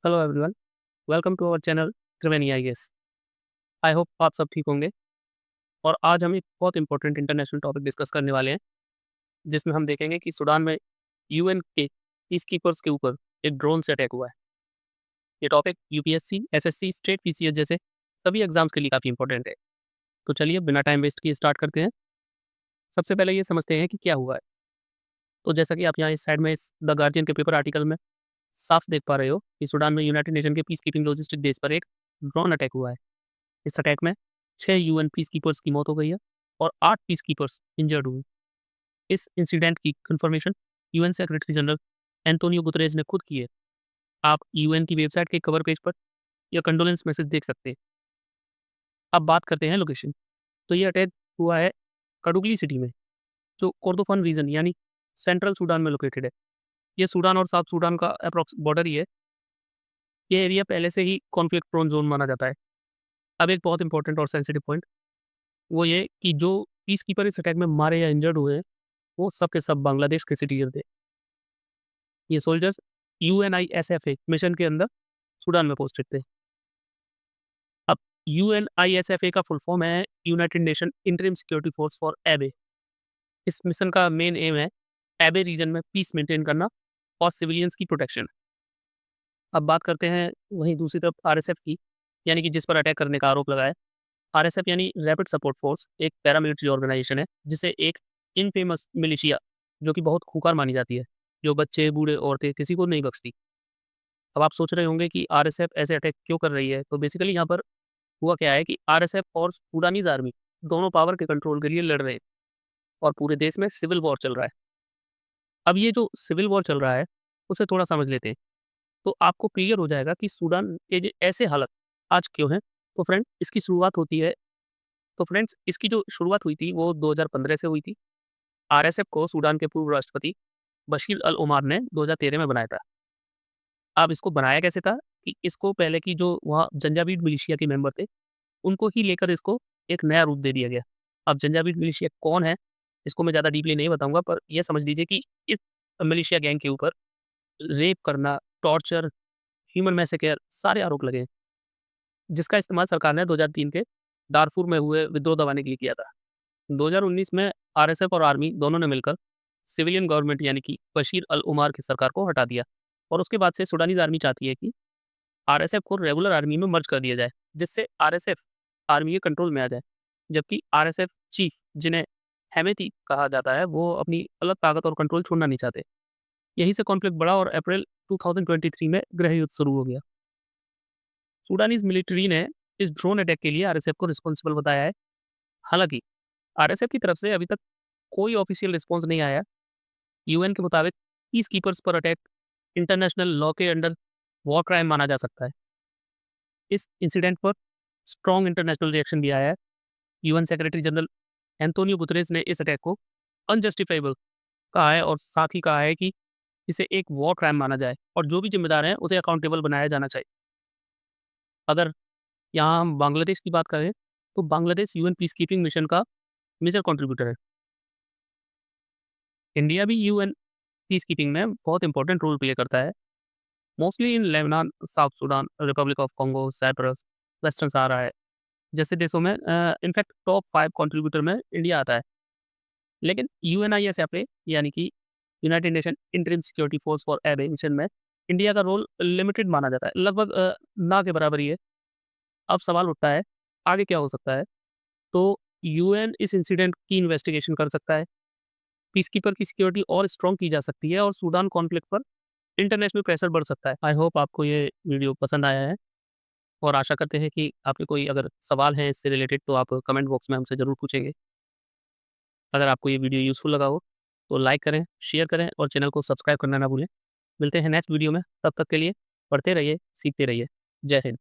Hello everyone, welcome to our channel Triveni IAS. I hope आप सब ठीक होंगे। और आज हम एक बहुत इंपॉर्टेंट इंटरनेशनल टॉपिक डिस्कस करने वाले हैं, जिसमें हम देखेंगे कि सूडान में यूएन के पीस कीपर्स के ऊपर एक ड्रोन से अटैक हुआ है। ये topic UPSC, SSC, state PCS जैसे सभी एग्जाम्स के लिए काफ़ी इंपॉर्टेंट है। तो चलिए बिना टाइम वेस्ट किए स्टार्ट करते हैं। सबसे पहले ये समझते हैं कि क्या हुआ है। तो जैसा कि आप यहाँ इस साइड में इस द गार्जियन के पेपर आर्टिकल में साफ देख पा रहे हो कि सूडान में यूनाइटेड नेशन के पीस कीपिंग लॉजिस्टिक बेस पर एक ड्रोन अटैक हुआ है। इस अटैक में 6 यूएन पीस कीपर्स की मौत हो गई है और 8 पीस कीपर्स इंजर्ड हुए। इस इंसिडेंट की confirmation UN secretary general Antonio Guterres ने खुद की है। आप यूएन की वेबसाइट के कवर पेज पर यह कंडोलेंस मैसेज देख सकते हैं। अब बात करते हैं लोकेशन। तो ये अटैक हुआ है कड़ुगली सिटी में, जो कोर्दोफान रीजन यानी सेंट्रल सूडान में लोकेटेड है। ये सूडान और साउथ सूडान का अप्रॉक्स बॉर्डर ही है। ये एरिया पहले से ही कॉन्फ्लिक्ट प्रोन जोन माना जाता है। अब एक बहुत इंपॉर्टेंट और सेंसिटिव पॉइंट वो ये कि जो पीस कीपर इस अटैक में मारे या इंजर्ड हुए हैं, वो सब के सब बांग्लादेश के सिटीजन थे। ये सोल्जर्स यूएनआईएसएफए मिशन के अंदर सूडान में पोस्टेड थे। अब यूएनआईएसएफए का फुल फॉर्म है United Nation interim security force for एबे। इस मिशन का मेन एम है एबे रीजन में पीस मेंटेन करना और सिविलियंस की प्रोटेक्शन। अब बात करते हैं वहीं दूसरी तरफ आरएसएफ की, यानी कि जिस पर अटैक करने का आरोप लगा है। आरएसएफ यानी रैपिड सपोर्ट फोर्स एक पैरामिलिट्री ऑर्गेनाइजेशन है, जिसे एक इनफेमस मिलिशिया जो कि बहुत खूंखार मानी जाती है, जो बच्चे, बूढ़े, औरतें किसी को नहीं बख्शती। अब आप सोच रहे होंगे कि आरएसएफ ऐसे अटैक क्यों कर रही है। तो बेसिकली यहाँ पर हुआ क्या है कि आरएसएफ और सूडानीज आर्मी दोनों पावर के कंट्रोल के लिए लड़ रहे हैं और पूरे देश में सिविल वॉर चल रहा है। अब ये जो सिविल वॉर चल रहा है उसे थोड़ा समझ लेते हैं, तो आपको क्लियर हो जाएगा कि सूडान के जो ऐसे हालत आज क्यों हैं। तो फ्रेंड इसकी शुरुआत होती है तो फ्रेंड्स इसकी जो शुरुआत हुई थी वो 2015 से हुई थी। आरएसएफ को सूडान के पूर्व राष्ट्रपति बशीर अल उमर ने 2013 में बनाया था। अब इसको बनाया कैसे था कि इसको पहले की जो वहाँ जंजावीद मिलिशिया के मेंबर थे, उनको ही लेकर इसको एक नया रूप दे दिया गया। अब जंजावीद मिलिशिया कौन है, इसको मैं ज़्यादा डीपली नहीं बताऊँगा, पर ये समझ लीजिए कि इस मिलिशिया गैंग के ऊपर रेप करना, टॉर्चर, ह्यूमन मैसेकेयर सारे आरोप लगे हैं, जिसका इस्तेमाल सरकार ने 2003 के दारफुर में हुए विद्रोह दबाने के लिए किया था। 2019 में आरएसएफ और आर्मी दोनों ने मिलकर सिविलियन गवर्नमेंट यानी कि बशीर अल उमर की सरकार को हटा दिया और उसके बाद से सूडानीज आर्मी चाहती है कि आरएसएफ को रेगुलर आर्मी में मर्ज कर दिया जाए, जिससे आरएसएफ आर्मी के कंट्रोल में आ जाए। जबकि आरएसएफ चीफ, जिन्हें हेमेती कहा जाता है, वो अपनी अलग ताकत और कंट्रोल छोड़ना नहीं चाहते। यहीं से कॉन्फ्लिक्ट बढ़ा और अप्रैल 2023 में गृह युद्ध शुरू हो गया। सूडानीज मिलिट्री ने इस ड्रोन अटैक के लिए आरएसएफ को रिस्पॉन्सिबल बताया है। हालांकि आरएसएफ की तरफ से अभी तक कोई ऑफिशियल रिस्पॉन्स नहीं आया। यूएन के मुताबिक पीस कीपर्स पर अटैक इंटरनेशनल लॉ के अंडर वॉर क्राइम माना जा सकता है। इस इंसिडेंट पर स्ट्रॉन्ग इंटरनेशनल रिएक्शन भी आया है। UN secretary general Antonio Guterres ने इस अटैक को अनजस्टिफाइबल कहा है और साथ ही कहा है कि इसे एक वॉर क्राइम माना जाए और जो भी जिम्मेदार हैं उसे अकाउंटेबल बनाया जाना चाहिए। अगर यहाँ हम बांग्लादेश की बात करें तो Bangladesh UN peace keeping mission का मेजर कंट्रीब्यूटर है। इंडिया भी यूएन पीस कीपिंग में बहुत इंपॉर्टेंट रोल प्ले करता है, mostly in Lebanon, South Sudan, republic of Congo, Cyprus, western Sahara है जैसे देशों में। इनफैक्ट टॉप 5 कंट्रीब्यूटर में इंडिया आता है। लेकिन यूएनआईएसएफए यानी कि United Nation interim security force for Abyei mission में इंडिया का रोल लिमिटेड माना जाता है, लगभग ना के बराबर ही है। अब सवाल उठता है आगे क्या हो सकता है। तो यूएन इस इंसिडेंट की इन्वेस्टिगेशन कर सकता है, पीसकीपर की सिक्योरिटी और स्ट्रॉन्ग की जा सकती है और सूडान कॉन्फ्लिक्ट पर इंटरनेशनल प्रेशर बढ़ सकता है। आई होप आपको ये वीडियो पसंद आया है और आशा करते हैं कि आपके कोई अगर सवाल है इससे रिलेटेड तो आप कमेंट बॉक्स में हमसे ज़रूर पूछेंगे। अगर आपको ये वीडियो यूज़फुल लगा हो तो लाइक करें, शेयर करें और चैनल को सब्सक्राइब करना ना भूलें। मिलते हैं नेक्स्ट वीडियो में, तब तक के लिए पढ़ते रहिए, सीखते रहिए। जय हिंद।